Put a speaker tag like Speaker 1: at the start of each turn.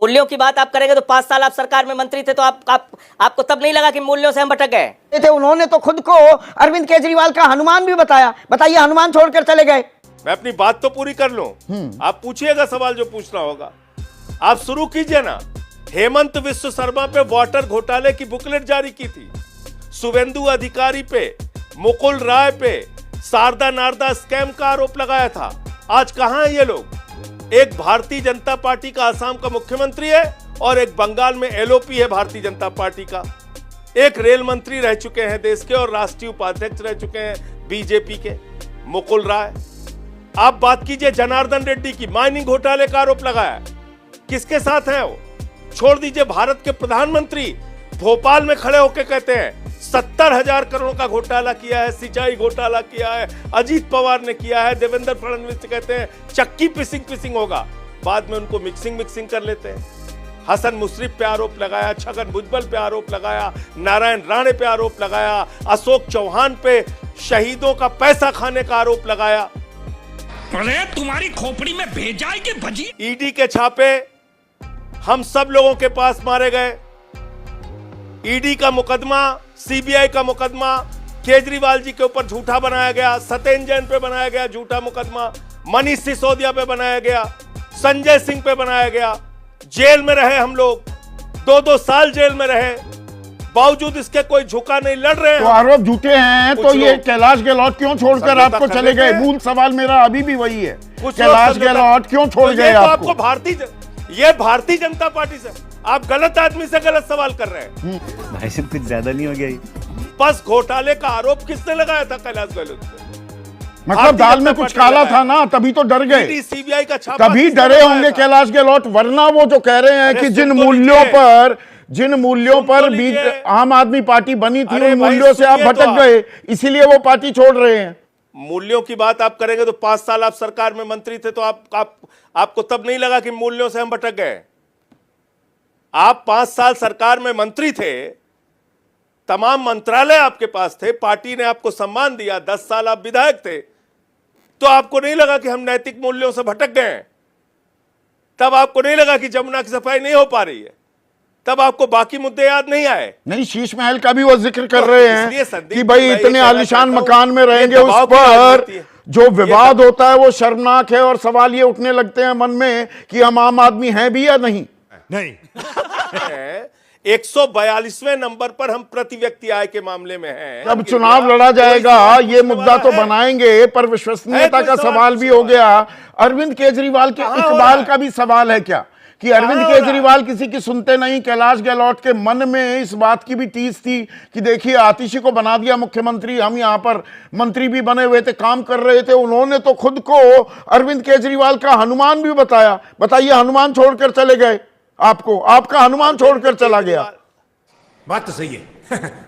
Speaker 1: मूल्यों की बात आप करेंगे तो 5 साल आप सरकार में मंत्री थे, तो आपको तब नहीं लगा कि मूल्यों से हम भटक गए
Speaker 2: थे? उन्होंने तो खुद को अरविंद केजरीवाल का हनुमान भी बताया। बताइए, हनुमान छोड़कर चले गए।
Speaker 3: मैं अपनी बात तो पूरी कर लूं, आप पूछिएगा सवाल जो पूछना होगा। आप शुरू कीजिए ना। हेमंत विश्व शर्मा पे वाटर घोटाले की बुकलेट जारी की थी, शुभेंदु अधिकारी पे, मुकुल राय पे शारदा नारदा स्कैम का आरोप लगाया था। आज कहां है ये लोग? एक भारतीय जनता पार्टी का असम का मुख्यमंत्री है और एक बंगाल में एलओपी है भारतीय जनता पार्टी का। एक रेल मंत्री रह चुके हैं देश के और राष्ट्रीय उपाध्यक्ष रह चुके हैं बीजेपी के मुकुल राय। आप बात कीजिए जनार्दन रेड्डी की, माइनिंग घोटाले का आरोप लगाया, किसके साथ है वो? छोड़ दीजिए, भारत के प्रधानमंत्री भोपाल में खड़े होकर कहते हैं 70,000 करोड़ का घोटाला किया है, सिंचाई घोटाला किया है, अजीत पवार ने किया है, देवेंद्र फडणवीस कहते हैं चक्की पिसिंग होगा, बाद में उनको मिक्सिंग कर लेते हैं। हसन मुशर्रफ पे आरोप लगाया, छगन भुजबल पे आरोप लगाया, नारायण राणे पे आरोप लगाया, अशोक चौहान पे शहीदों का पैसा खाने का आरोप लगाया।
Speaker 4: अरे तुम्हारी खोपड़ी में भेजा है कि भजी?
Speaker 3: ईडी के छापे हम सब लोगों के पास मारे गए। ईडी का मुकदमा, सीबीआई का मुकदमा केजरीवाल जी के ऊपर झूठा बनाया गया, सत्येंद्र जैन पे बनाया गया झूठा मुकदमा, मनीष सिसोदिया पे बनाया गया, संजय सिंह पे बनाया गया। जेल में रहे हम लोग, 2-2 साल जेल में रहे, बावजूद इसके कोई झुका नहीं, लड़ रहे हैं।
Speaker 5: तो आरोप झूठे हैं तो ये कैलाश गहलोत क्यों छोड़कर आपको चले गए? मूल सवाल मेरा अभी भी वही है, कैलाश गहलोत क्यों छोड़ गए आपको?
Speaker 3: ये भारतीय जनता पार्टी से आप गलत आदमी से गलत सवाल कर रहे हैं।
Speaker 6: भाई साहब कुछ ज्यादा नहीं हो गया ये?
Speaker 3: बस घोटाले का आरोप किसने लगाया था कैलाश गहलोत पे?
Speaker 5: मतलब दाल में कुछ काला था ना, तभी तो डर गए।
Speaker 3: सीबीआई का छापा
Speaker 5: तभी डरे होंगे कैलाश गहलोत, वरना वो जो कह रहे हैं कि जिन मूल्यों पर भी आम आदमी पार्टी बनी थी, उन मूल्यों से आप भटक गए, इसीलिए वो पार्टी छोड़ रहे हैं।
Speaker 3: मूल्यों की बात आप करेंगे तो 5 साल आप सरकार में मंत्री थे, तो आपको तब नहीं लगा कि मूल्यों से हम भटक गए? आप 5 साल सरकार में मंत्री थे, तमाम मंत्रालय आपके पास थे, पार्टी ने आपको सम्मान दिया, 10 साल आप विधायक थे, तो आपको नहीं लगा कि हम नैतिक मूल्यों से भटक गए हैं? तब आपको नहीं लगा कि जमुना की सफाई नहीं हो पा रही है? तब आपको बाकी मुद्दे याद नहीं आए?
Speaker 5: नहीं, शीश महल का भी वो जिक्र कर रहे हैं कि भाई इतने आलीशान मकान में रहेंगे, उस पर जो विवाद होता है वो शर्मनाक है, और सवाल ये उठने लगते हैं मन में कि हम आम आदमी हैं भी या नहीं।
Speaker 3: 142वें नंबर पर हम प्रति व्यक्ति आय के मामले में हैं।
Speaker 5: जब चुनाव लड़ा जाएगा ये मुद्दा तो बनाएंगे, पर विश्वसनीयता का सवाल भी हो गया। अरविंद केजरीवाल के इकबाल का भी सवाल है क्या कि अरविंद केजरीवाल किसी की सुनते नहीं? कैलाश गहलोत के मन में इस बात की भी टीस थी कि देखिए आतिशी को बना दिया मुख्यमंत्री, हम यहाँ पर मंत्री भी बने हुए थे, काम कर रहे थे। उन्होंने तो खुद को अरविंद केजरीवाल का हनुमान भी बताया। बताइए, हनुमान छोड़कर चले गए आपको, आपका हनुमान छोड़कर चला गया।
Speaker 4: बात तो सही है।